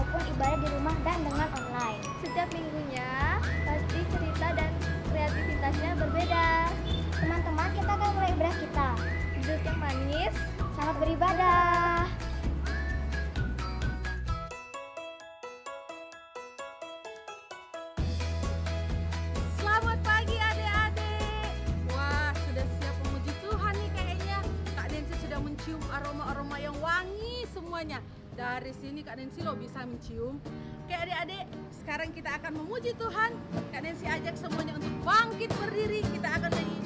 maupun ibadah di rumah dan dengan online. Setiap minggunya pasti cerita dan kreativitasnya berbeda. Teman-teman, kita akan mulai ibadah kita. Duduk yang manis. Selamat beribadah. Selamat pagi adik-adik. Wah, sudah siap memuji Tuhan nih kayaknya. Kak Nancy sudah mencium aroma-aroma yang wangi semuanya. Dari sini Kak Nancy lo bisa mencium. Oke adik-adik, sekarang kita akan memuji Tuhan. Kak Nancy ajak semuanya untuk bangkit berdiri. Kita akan nyanyi.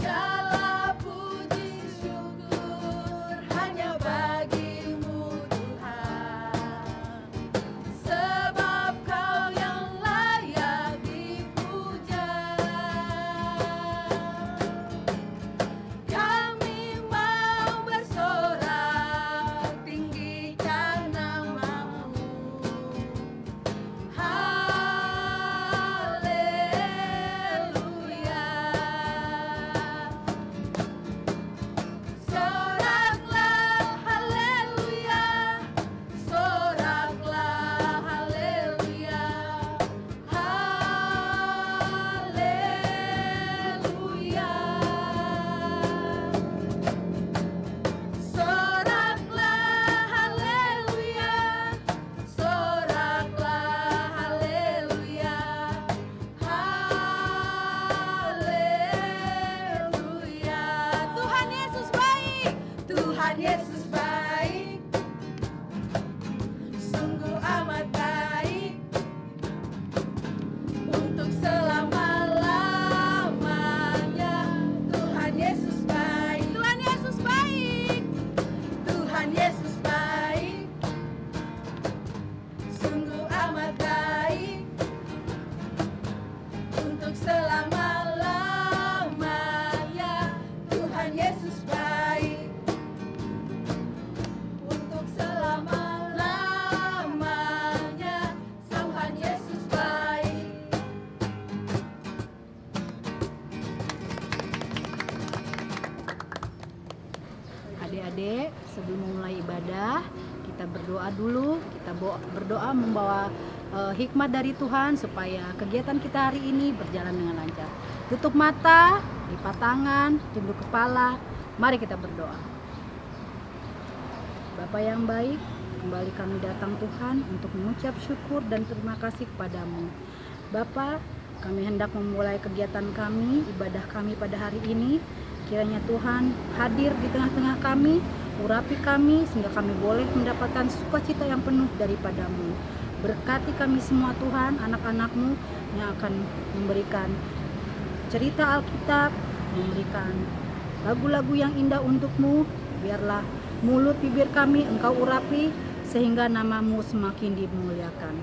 Segala puji syukur hanya bagimu Tuhan, sebab Kau yang layak dipuja. Kami mau bersorak tinggikan nama-Mu. Haleluya. Soraklah haleluya, soraklah haleluya, haleluya. Soraklah haleluya, soraklah haleluya, haleluya. Tuhan Yesus baik, Tuhan Yesus baik, sungguh amat baik, untuk selama-lamanya. Tuhan Yesus baik, Tuhan Yesus baik, Tuhan Yesus baik, sungguh amat baik, untuk selama-lamanya. Tuhan Yesus baik, untuk selama-lamanya. Tuhan Yesus baik. Adik-adik, sebelum memulai ibadah, kita berdoa dulu. Kita berdoa membawa hikmat dari Tuhan supaya kegiatan kita hari ini berjalan dengan lancar. Tutup mata, lipat tangan, tunduk kepala. Mari kita berdoa. Bapa yang baik, kembali kami datang Tuhan untuk mengucap syukur dan terima kasih kepadamu. Bapa, kami hendak memulai kegiatan kami, ibadah kami pada hari ini. Kiranya Tuhan hadir di tengah-tengah kami, urapi kami sehingga kami boleh mendapatkan sukacita yang penuh daripadamu. Berkati kami semua Tuhan, anak-anak-Mu yang akan memberikan cerita Alkitab, memberikan lagu-lagu yang indah untuk-Mu. Biarlah mulut bibir kami Engkau urapi sehingga nama-Mu semakin dimuliakan.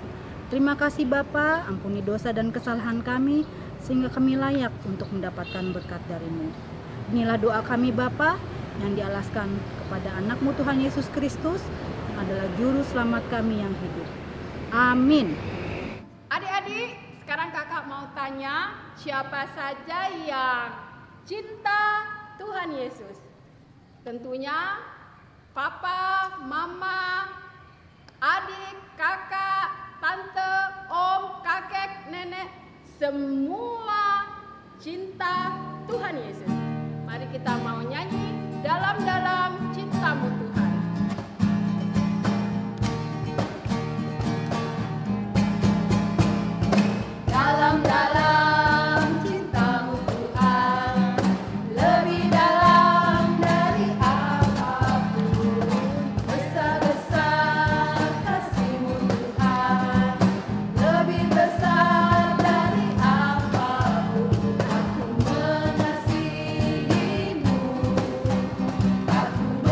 Terima kasih Bapa, ampuni dosa dan kesalahan kami sehingga kami layak untuk mendapatkan berkat dari-Mu. Inilah doa kami Bapa yang dialaskan kepada anak-Mu Tuhan Yesus Kristus yang adalah juru selamat kami yang hidup. Amin. Adik-adik, sekarang kakak mau tanya, siapa saja yang cinta Tuhan Yesus? Tentunya papa, mama, adik, kakak, tante, om, kakek, nenek, semua cinta Tuhan Yesus. Mari kita mau nyanyi dalam-dalam cinta-Mu Tuhan. Dalam-dalam cinta-Mu Tuhan, lebih dalam dari apapun, besar-besar kasih-Mu Tuhan, lebih besar dari apapun. Aku mengasihi-Mu, aku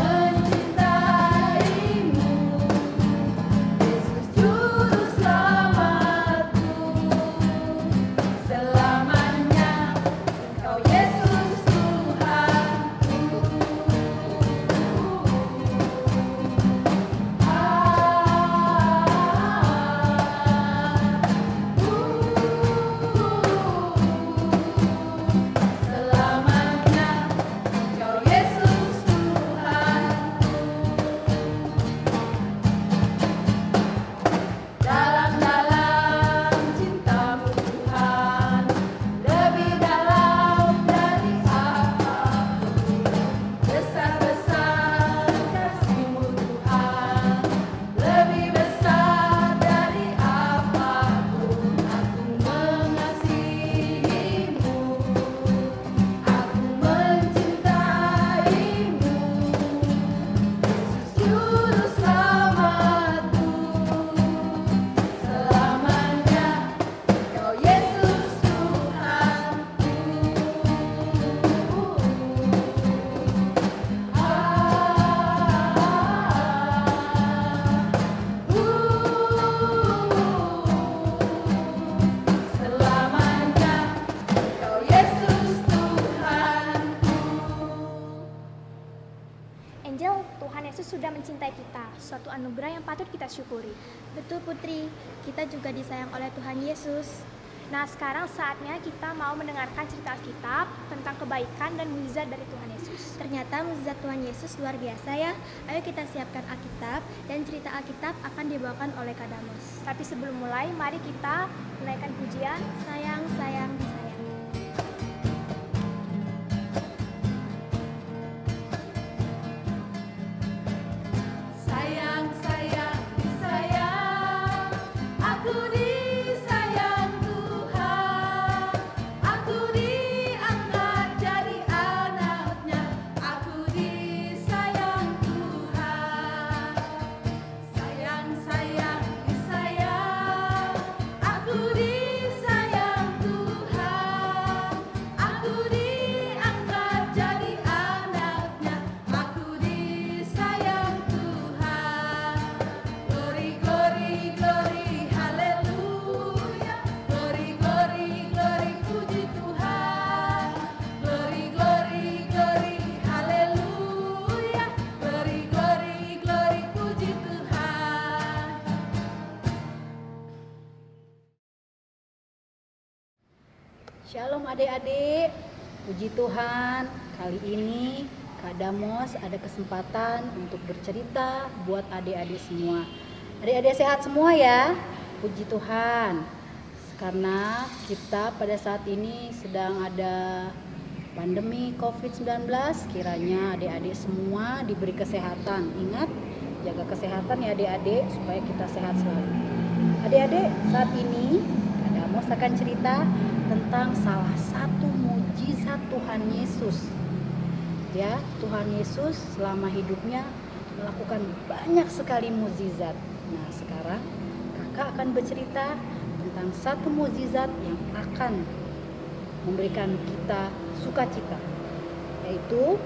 Injil, Tuhan Yesus sudah mencintai kita, suatu anugerah yang patut kita syukuri. Betul Putri, kita juga disayang oleh Tuhan Yesus. Nah, sekarang saatnya kita mau mendengarkan cerita Alkitab tentang kebaikan dan mukjizat dari Tuhan Yesus. Ternyata mukjizat Tuhan Yesus luar biasa ya. Ayo kita siapkan Alkitab dan cerita Alkitab akan dibawakan oleh Kak Damos. Tapi sebelum mulai, mari kita menaikkan pujian. Sayang, sayang, disayang. Sayang, sayang, disayang, aku disayang Tuhan, aku diangkat jadi anaknya, aku disayang Tuhan. Sayang, sayang, disayang, aku disayang Tuhan, aku diangkat jadi anaknya, aku disayang Tuhan. Glory, glory, glory, haleluya. Glory, glory, glory, puji Tuhan. Glory, glory, glory, haleluya. Glory, glory, glory, puji Tuhan. Shalom adik-adik, puji Tuhan. Kali ini Kak Damos ada kesempatan untuk bercerita buat adik-adik semua. Adik-adik sehat semua ya, puji Tuhan. Karena kita pada saat ini sedang ada pandemi COVID-19, kiranya adik-adik semua diberi kesehatan. Ingat, jaga kesehatan ya adik-adik supaya kita sehat selalu. Adik-adik, saat ini Kak Damos akan cerita tentang salah satu mukjizat Tuhan Yesus. Ya, Tuhan Yesus selama hidupnya melakukan banyak sekali mukjizat. Nah, sekarang Kakak akan bercerita tentang satu mukjizat yang akan memberikan kita sukacita, yaitu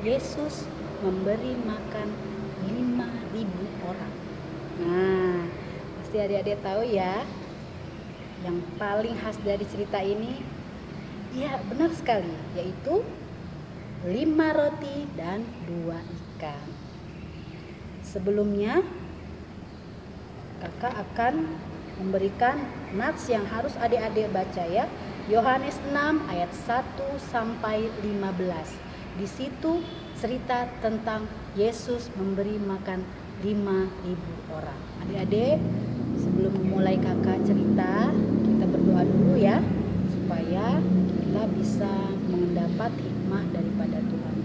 Yesus memberi makan 5.000 orang. Nah, pasti adik-adik tahu ya, yang paling khas dari cerita ini, ya benar sekali, yaitu 5 roti dan 2 ikan. Sebelumnya, Kakak akan memberikan nats yang harus adik-adik baca ya. Yohanes 6 ayat 1 sampai 15. Di situ cerita tentang Yesus memberi makan 5.000 orang. Adik-adik, sebelum memulai Kakak cerita, kita berdoa dulu ya, supaya kita bisa mendapat hikmah daripada Tuhan.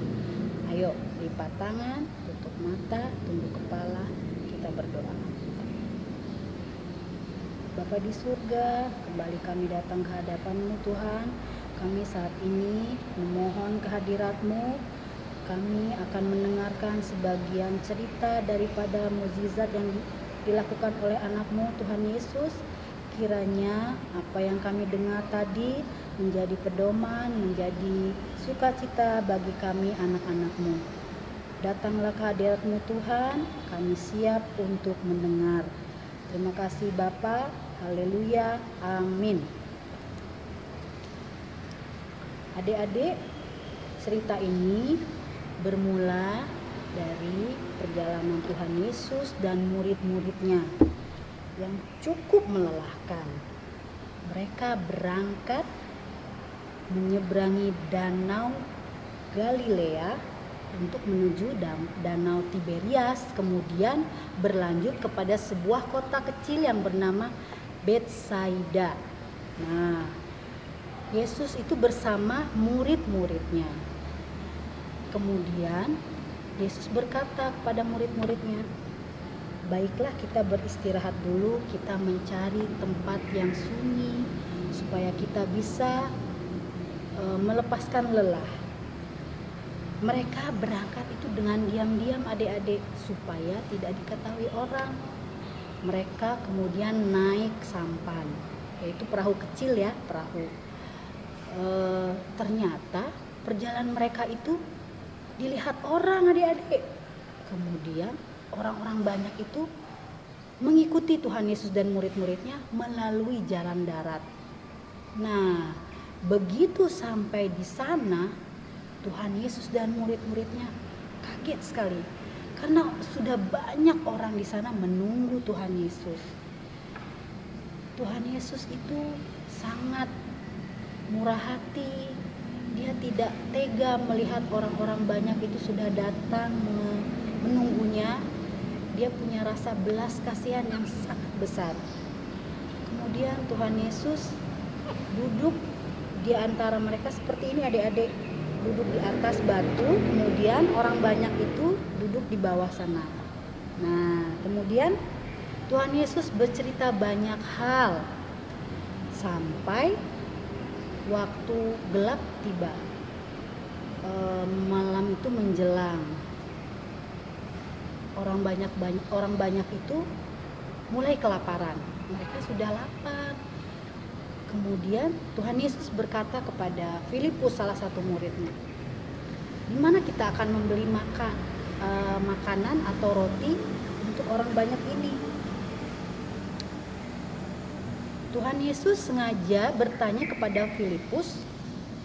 Ayo, lipat tangan, tutup mata, tunduk kepala, kita berdoa. Bapa di surga, kembali kami datang ke hadapan-Mu Tuhan. Kami saat ini memohon kehadirat-Mu. Kami akan mendengarkan sebagian cerita daripada mukjizat yang dilakukan oleh anak-Mu Tuhan Yesus. Kiranya apa yang kami dengar tadi menjadi pedoman, menjadi sukacita bagi kami anak-anak-Mu. Datanglah ke hadirat-Mu Tuhan, kami siap untuk mendengar. Terima kasih Bapa, haleluya, amin. Adik-adik, cerita ini bermula dari perjalanan Tuhan Yesus dan murid-muridnya yang cukup melelahkan. Mereka berangkat menyeberangi Danau Galilea untuk menuju Danau Tiberias, kemudian berlanjut kepada sebuah kota kecil yang bernama Betsaida. Nah, Yesus itu bersama murid-muridnya. Kemudian Yesus berkata kepada murid-muridnya, baiklah kita beristirahat dulu, kita mencari tempat yang sunyi supaya kita bisa melepaskan lelah. Mereka berangkat itu dengan diam-diam adik-adik supaya tidak diketahui orang. Mereka kemudian naik sampan, yaitu perahu kecil ya, perahu. Ternyata perjalanan mereka itu dilihat orang adik-adik. Kemudian orang-orang banyak itu mengikuti Tuhan Yesus dan murid-muridnya melalui jalan darat. Nah, begitu sampai di sana, Tuhan Yesus dan murid-muridnya kaget sekali karena sudah banyak orang di sana menunggu Tuhan Yesus. Tuhan Yesus itu sangat murah hati. Dia tidak tega melihat orang-orang banyak itu sudah datang menunggunya. Dia punya rasa belas kasihan yang sangat besar. Kemudian Tuhan Yesus duduk di antara mereka seperti ini adik-adik, duduk di atas batu, kemudian orang banyak itu duduk di bawah sana. Nah, kemudian Tuhan Yesus bercerita banyak hal sampai waktu gelap tiba. Malam itu menjelang. Orang banyak itu mulai kelaparan. Mereka sudah lapar. Kemudian Tuhan Yesus berkata kepada Filipus, salah satu muridnya, di mana kita akan membeli makanan atau roti untuk orang banyak ini? Tuhan Yesus sengaja bertanya kepada Filipus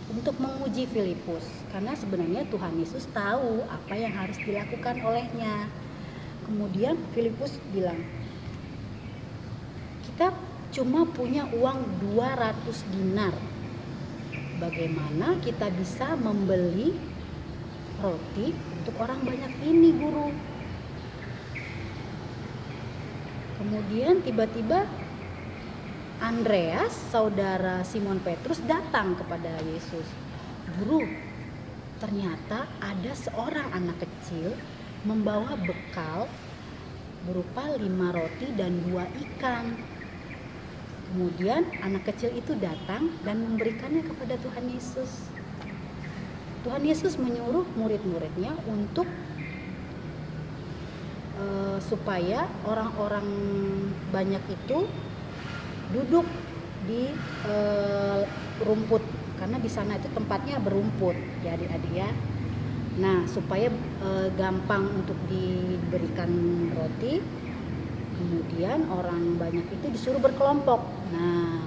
untuk menguji Filipus, karena sebenarnya Tuhan Yesus tahu apa yang harus dilakukan olehnya. Kemudian Filipus bilang, kita cuma punya uang 200 dinar. Bagaimana kita bisa membeli roti untuk orang banyak ini, guru? Kemudian tiba-tiba Andreas, saudara Simon Petrus, datang kepada Yesus. Guru, ternyata ada seorang anak kecil membawa bekal berupa 5 roti dan 2 ikan. Kemudian anak kecil itu datang dan memberikannya kepada Tuhan Yesus. Tuhan Yesus menyuruh murid-muridnya untuk supaya orang-orang banyak itu duduk di rumput, karena di sana itu tempatnya berumput ya adik-adik ya. Nah, supaya gampang untuk diberikan roti. Kemudian orang banyak itu disuruh berkelompok. Nah,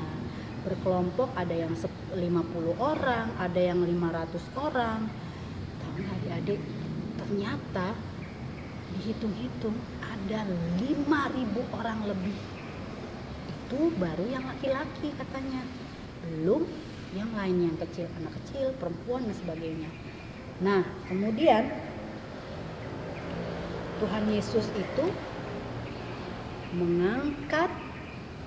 berkelompok ada yang 50 orang, ada yang 500 orang. Tahu nggak adik-adik, ternyata dihitung-hitung ada 5.000 orang lebih. Itu baru yang laki-laki katanya, belum yang lain, yang kecil, anak kecil, perempuan dan sebagainya. Nah, kemudian Tuhan Yesus itu mengangkat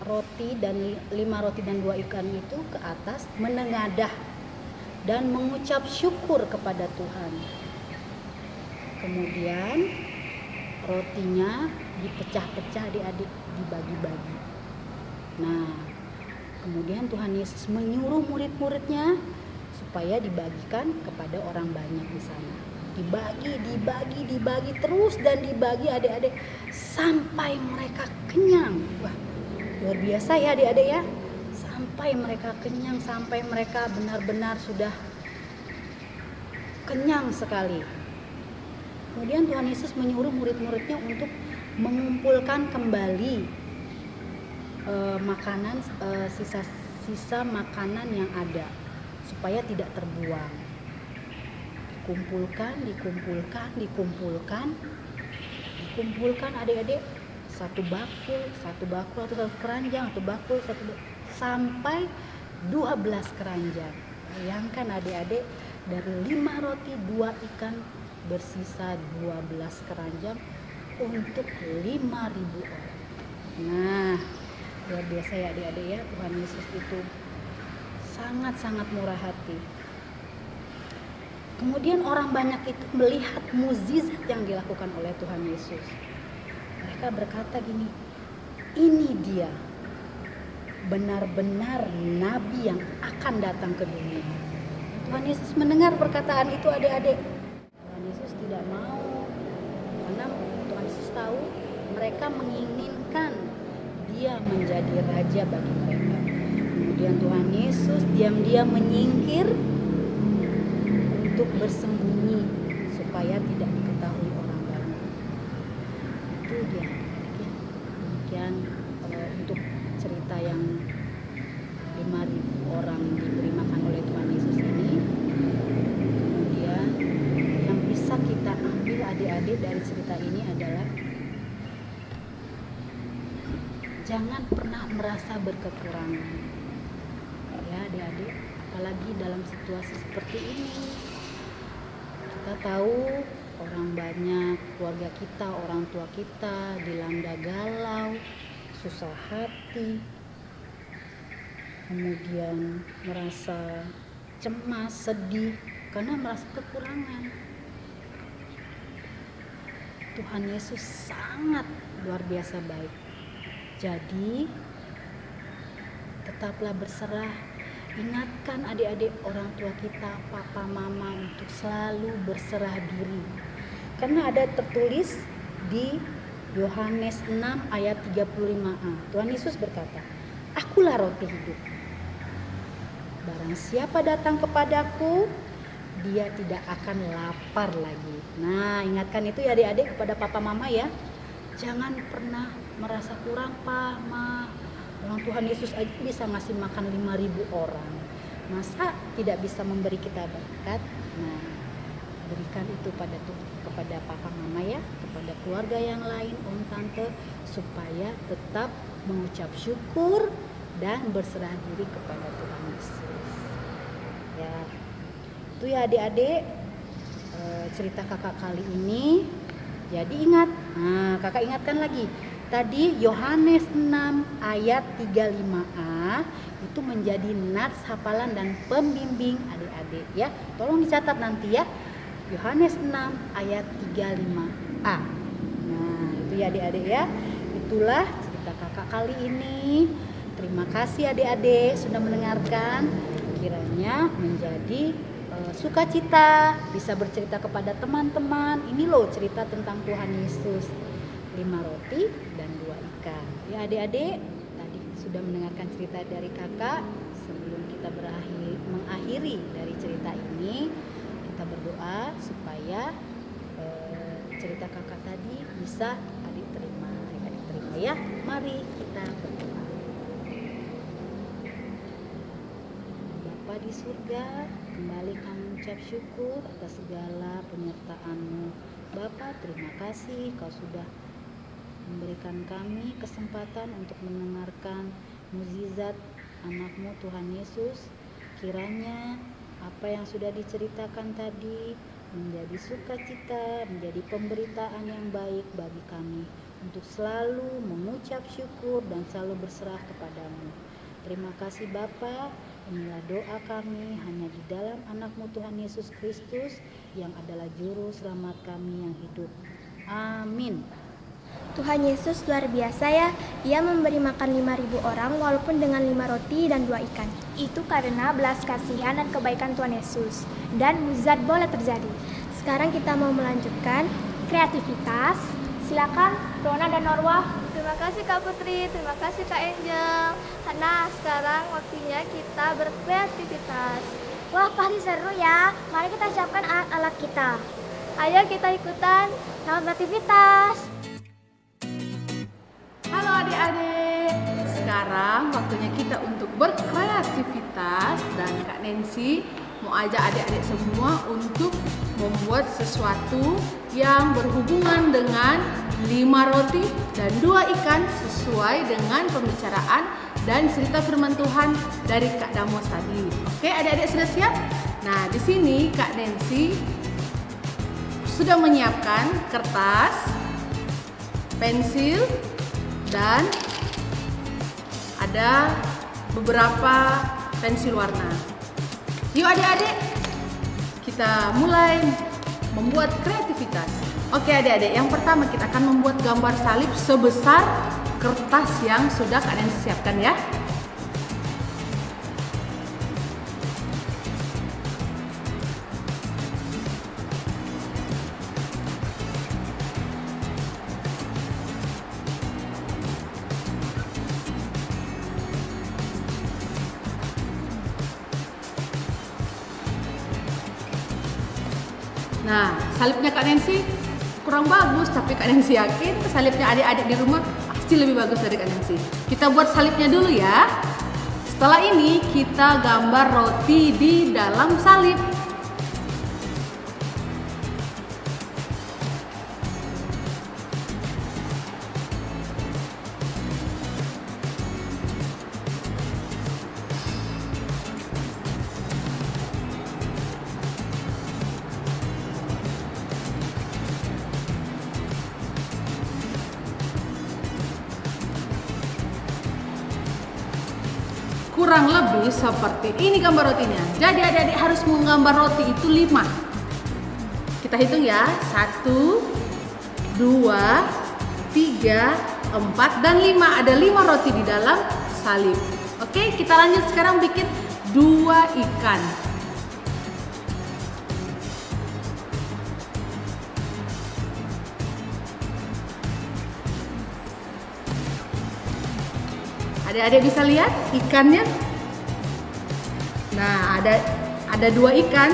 roti dan 5 roti dan 2 ikan itu ke atas, menengadah dan mengucap syukur kepada Tuhan. Kemudian rotinya dipecah-pecah, adik-adik, dibagi-bagi. Nah, kemudian Tuhan Yesus menyuruh murid-muridnya supaya dibagikan kepada orang banyak di sana. Dibagi terus dan dibagi adik-adik sampai mereka kenyang. Wah, luar biasa ya adik-adik ya. Sampai mereka kenyang, sampai mereka benar-benar sudah kenyang sekali. Kemudian Tuhan Yesus menyuruh murid-muridnya untuk mengumpulkan kembali makanan, sisa makanan yang ada supaya tidak terbuang. Dikumpulkan adik-adik, satu bakul atau satu keranjang, sampai 12 keranjang. Bayangkan adik-adik, dari 5 roti 2 ikan bersisa 12 keranjang untuk 5.000 orang. Nah, luar biasa ya adik-adik ya, Tuhan Yesus itu sangat-sangat murah hati. Kemudian orang banyak itu melihat mukjizat yang dilakukan oleh Tuhan Yesus. Mereka berkata gini, ini dia benar-benar nabi yang akan datang ke dunia. Tuhan Yesus mendengar perkataan itu adik-adik. Tuhan Yesus tidak mau, karena Tuhan Yesus tahu mereka menginginkan dia menjadi raja bagi mereka. Kemudian Tuhan Yesus diam-diam menyingkir untuk bersembunyi supaya tidak diketahui orang banyak. Itu dia. Demikian untuk cerita yang 5.000 orang diberi makan oleh Tuhan Yesus ini. Kemudian yang bisa kita ambil adik-adik dari cerita ini adalah jangan pernah merasa berkekurangan. Ya adik-adik, apalagi dalam situasi seperti ini. Kita tahu orang banyak, keluarga kita, orang tua kita dilanda galau, susah hati, kemudian merasa cemas, sedih karena merasa kekurangan. Tuhan Yesus sangat luar biasa baik. Jadi tetaplah berserah. Ingatkan adik-adik orang tua kita, papa mama untuk selalu berserah diri. Karena ada tertulis di Yohanes 6 ayat 35a. Tuhan Yesus berkata, "Akulah roti hidup. Barang siapa datang kepadaku, dia tidak akan lapar lagi." Nah, ingatkan itu ya adik-adik kepada papa mama ya. Jangan pernah merasa kurang, Pak, Ma. Orang Tuhan Yesus aja bisa ngasih makan 5.000 orang. Masa tidak bisa memberi kita berkat? Nah, berikan itu kepada papa mama ya, kepada keluarga yang lain, om tante, supaya tetap mengucap syukur dan berserah diri kepada Tuhan Yesus. Ya, itu ya adik-adik cerita kakak kali ini. Jadi ingat, kakak ingatkan lagi. Tadi Yohanes 6 ayat 35a itu menjadi nats hafalan dan pembimbing adik-adik ya. Tolong dicatat nanti ya. Yohanes 6 ayat 35a. Nah, itu ya adik-adik ya. Itulah cerita kakak kali ini. Terima kasih adik-adik sudah mendengarkan. Kiranya menjadi sukacita, bisa bercerita kepada teman-teman. Ini loh cerita tentang Tuhan Yesus. 5 roti dan 2 ikan. Ya adik-adik, tadi sudah mendengarkan cerita dari kakak. Sebelum kita mengakhiri dari cerita ini, kita berdoa supaya cerita kakak tadi bisa adik terima ya. Mari kita berdoa. Bapa di surga, kembali kami ucap syukur atas segala penyertaan-Mu. Bapa, terima kasih Kau sudah memberikan kami kesempatan untuk mendengarkan mukjizat anak-Mu Tuhan Yesus. Kiranya apa yang sudah diceritakan tadi menjadi sukacita, menjadi pemberitaan yang baik bagi kami untuk selalu mengucap syukur dan selalu berserah kepadamu. Terima kasih Bapa. Inilah doa kami hanya di dalam anak-Mu Tuhan Yesus Kristus yang adalah juru selamat kami yang hidup. Amin. Tuhan Yesus luar biasa ya. Ia memberi makan 5.000 orang walaupun dengan 5 roti dan 2 ikan. Itu karena belas kasihan dan kebaikan Tuhan Yesus. Dan mukjizat boleh terjadi. Sekarang kita mau melanjutkan kreativitas. Silakan Rona dan Norwa. Terima kasih Kak Putri, terima kasih Kak Angel. Nah, sekarang waktunya kita berkreativitas. Wah, pasti seru ya. Mari kita siapkan alat-alat kita. Ayo kita ikutan. Selamat beraktivitas. Halo adik-adik, sekarang waktunya kita untuk berkreativitas dan Kak Nancy mau ajak adik-adik semua untuk membuat sesuatu yang berhubungan dengan 5 roti dan 2 ikan sesuai dengan pembicaraan dan cerita firman Tuhan dari Kak Damos tadi. Oke, adik-adik sudah siap? Nah, di sini Kak Nancy sudah menyiapkan kertas, pensil, dan ada beberapa pensil warna. Yuk adik-adik, kita mulai membuat kreativitas. Oke adik-adik, yang pertama kita akan membuat gambar salib sebesar kertas yang sudah kalian siapkan ya. Nah, salibnya Kak Nancy kurang bagus, tapi Kak Nancy yakin salibnya adik-adik di rumah pasti lebih bagus dari Kak Nancy. Kita buat salibnya dulu ya. Setelah ini kita gambar roti di dalam salib. kurang lebih seperti ini gambar rotinya. Jadi adik-adik harus menggambar roti itu 5. Kita hitung ya, 1, 2, 3, 4, dan 5. Ada 5 roti di dalam salib. Oke, kita lanjut sekarang bikin 2 ikan. Adik-adik bisa lihat ikannya. Nah, ada 2 ikan,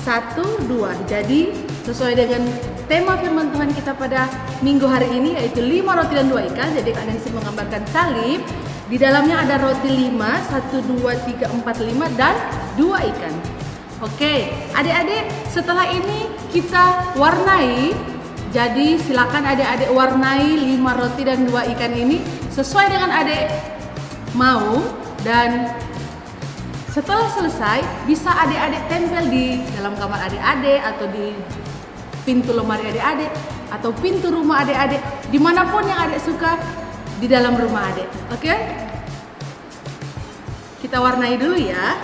1, 2. Jadi sesuai dengan tema firman Tuhan kita pada minggu hari ini, yaitu 5 roti dan 2 ikan. Jadi Kak Nancy menggambarkan salib. Di dalamnya ada roti 5, 1, 2, 3, 4, 5, dan 2 ikan. Oke, adik-adik, setelah ini kita warnai. Jadi silakan adik-adik warnai 5 roti dan 2 ikan ini sesuai dengan adik mau, dan setelah selesai bisa adik-adik tempel di dalam kamar adik-adik atau di pintu lemari adik-adik atau pintu rumah adik-adik, dimanapun yang adik suka di dalam rumah adik. Oke? Kita warnai dulu ya.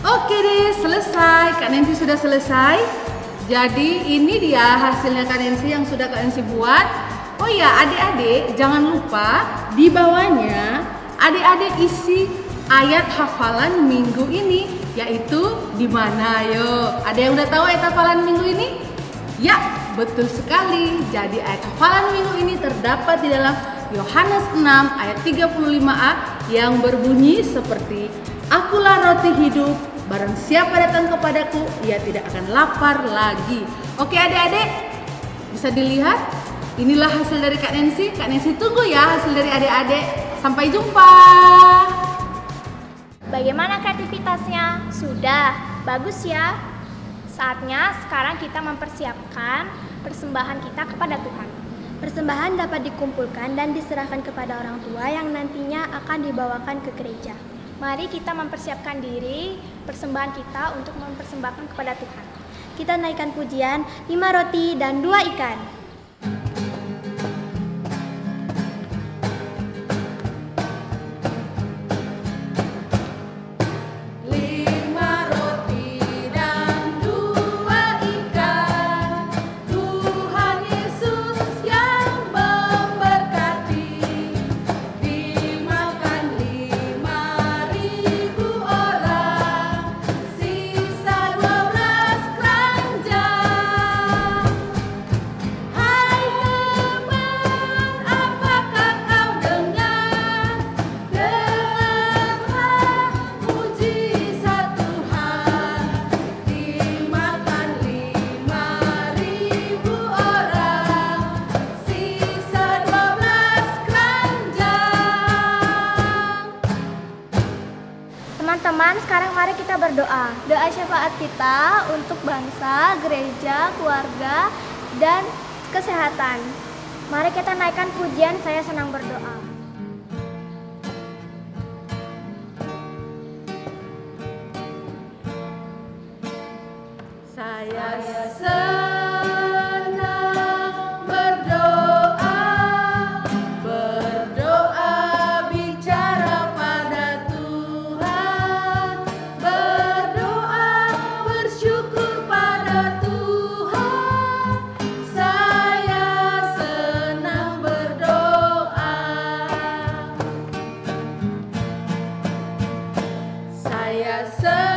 Oke deh, selesai. Kak Nancy sudah selesai. Jadi ini dia hasilnya Kak Nancy yang sudah Kak Nancy buat. Oh iya, adik-adik jangan lupa di bawahnya adik-adik isi ayat hafalan minggu ini, yaitu di mana? Ayo, ada yang udah tahu ayat hafalan minggu ini? Ya, betul sekali. Jadi ayat hafalan minggu ini terdapat di dalam Yohanes 6 ayat 35a yang berbunyi seperti, "Akulah roti hidup. Barang siapa datang kepadaku, ia tidak akan lapar lagi." Oke adik-adik, bisa dilihat. Inilah hasil dari Kak Nancy. Kak Nancy tunggu ya hasil dari adik-adik. Sampai jumpa. Bagaimana kreativitasnya? Sudah, bagus ya. Saatnya sekarang kita mempersiapkan persembahan kita kepada Tuhan. Persembahan dapat dikumpulkan dan diserahkan kepada orang tua yang nantinya akan dibawakan ke gereja. Mari kita mempersiapkan diri persembahan kita untuk mempersembahkan kepada Tuhan. Kita naikkan pujian 5 roti dan 2 ikan. Teman-teman, sekarang mari kita berdoa. Doa syafaat kita untuk bangsa, gereja, keluarga, dan kesehatan. Mari kita naikkan pujian Saya Senang Berdoa. Saya senang berdoa, berdoa bicara pada Tuhan, berdoa bersyukur pada Tuhan. Saya senang berdoa. Saya senang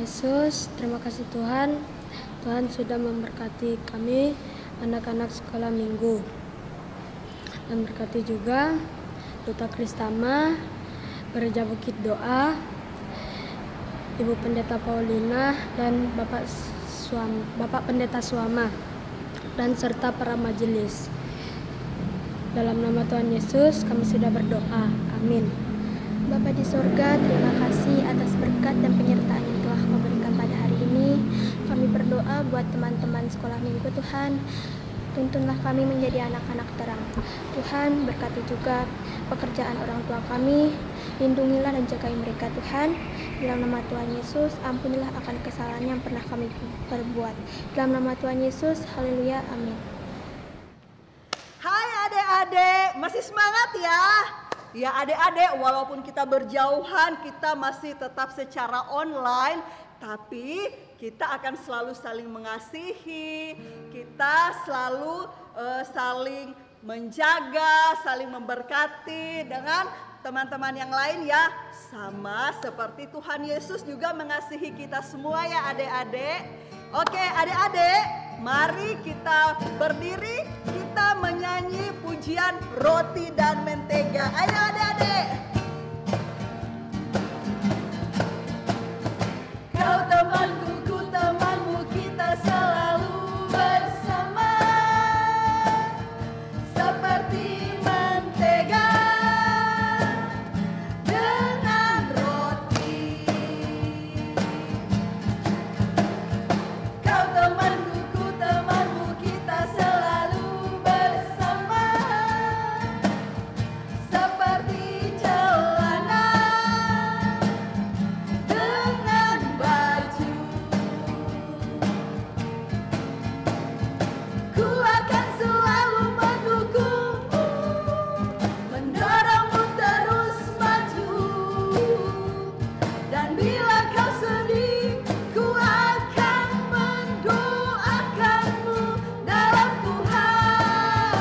Yesus, terima kasih Tuhan. Tuhan sudah memberkati kami anak-anak sekolah minggu. Dan berkati juga Duta Kristama, Gereja Bukit Doa, Ibu Pendeta Paulina, dan Bapak Pendeta Suama, dan serta para majelis. Dalam nama Tuhan Yesus kami sudah berdoa. Amin. Bapa di surga, terima kasih atas berkat dan penyertaan yang telah Kau berikan pada hari ini. Kami berdoa buat teman-teman sekolah minggu Tuhan. Tuntunlah kami menjadi anak-anak terang. Tuhan, berkati juga pekerjaan orang tua kami. Lindungilah dan jagai mereka Tuhan. Dalam nama Tuhan Yesus, ampunilah akan kesalahan yang pernah kami perbuat. Dalam nama Tuhan Yesus, haleluya, amin. Hai adik-adik, masih semangat ya? Ya adik-adik, walaupun kita berjauhan, kita masih tetap secara online, tapi kita akan selalu saling mengasihi, kita selalu saling menjaga, saling memberkati dengan teman-teman yang lain ya. Sama seperti Tuhan Yesus juga mengasihi kita semua ya adik-adik. Oke adik-adik, mari kita berdiri, kita menyanyi pujian Roti dan Mentega. Ayo adik-adik. Kau temanku, ku temanmu, kita selalu bersama. Seperti mentega dengan roti. Kau temanku, ku temanmu, kita selalu bersama. Seperti celana dengan baju. Ku akan selalu mendukungmu, mendorongmu terus maju. Dan bila kau sedih, ku akan mendoakanmu dalam Tuhan.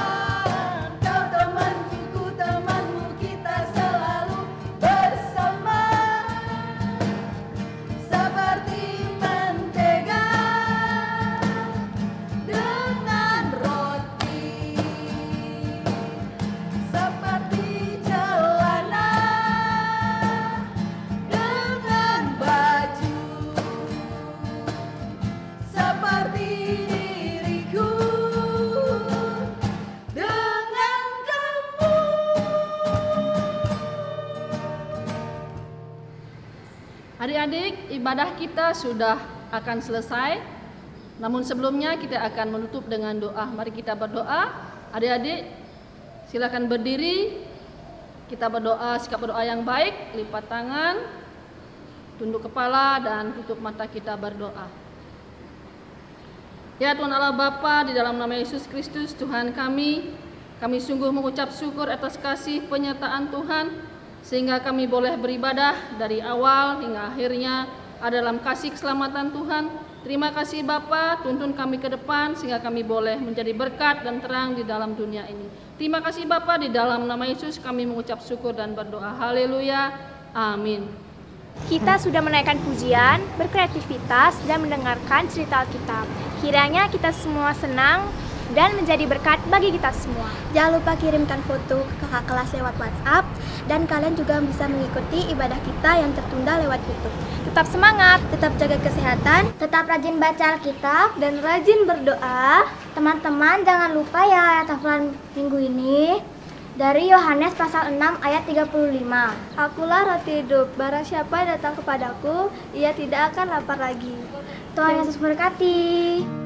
Kau temanku, ku temanmu, kita selalu bersama. Seperti mentega dengan roti. Seperti celana dengan baju. Seperti diriku dengan kamu. Adik-adik, ibadah kita sudah akan selesai. Namun sebelumnya kita akan menutup dengan doa. Mari kita berdoa. Adik-adik, silakan berdiri. Kita berdoa, sikap berdoa yang baik, lipat tangan, tunduk kepala dan tutup mata, kita berdoa. Ya Tuhan Allah Bapa, di dalam nama Yesus Kristus Tuhan kami sungguh mengucap syukur atas kasih penyertaan Tuhan, sehingga kami boleh beribadah dari awal hingga akhirnya ada dalam kasih keselamatan Tuhan. Terima kasih Bapa, tuntun kami ke depan sehingga kami boleh menjadi berkat dan terang di dalam dunia ini. Terima kasih Bapa, di dalam nama Yesus kami mengucap syukur dan berdoa. Haleluya, amin. Kita sudah menaikkan pujian, berkreativitas, dan mendengarkan cerita Alkitab. Kiranya kita semua senang dan menjadi berkat bagi kita semua. Jangan lupa kirimkan foto ke kakak kelas lewat WhatsApp, dan kalian juga bisa mengikuti ibadah kita yang tertunda lewat YouTube. Tetap semangat, Tetap jaga kesehatan, Tetap rajin baca Alkitab dan rajin berdoa. Teman-teman jangan lupa ya ayat hafalan minggu ini dari Yohanes pasal 6 ayat 35. Akulah roti hidup, barang siapa datang kepadaku, ia tidak akan lapar lagi. Tuhan Yesus berkati.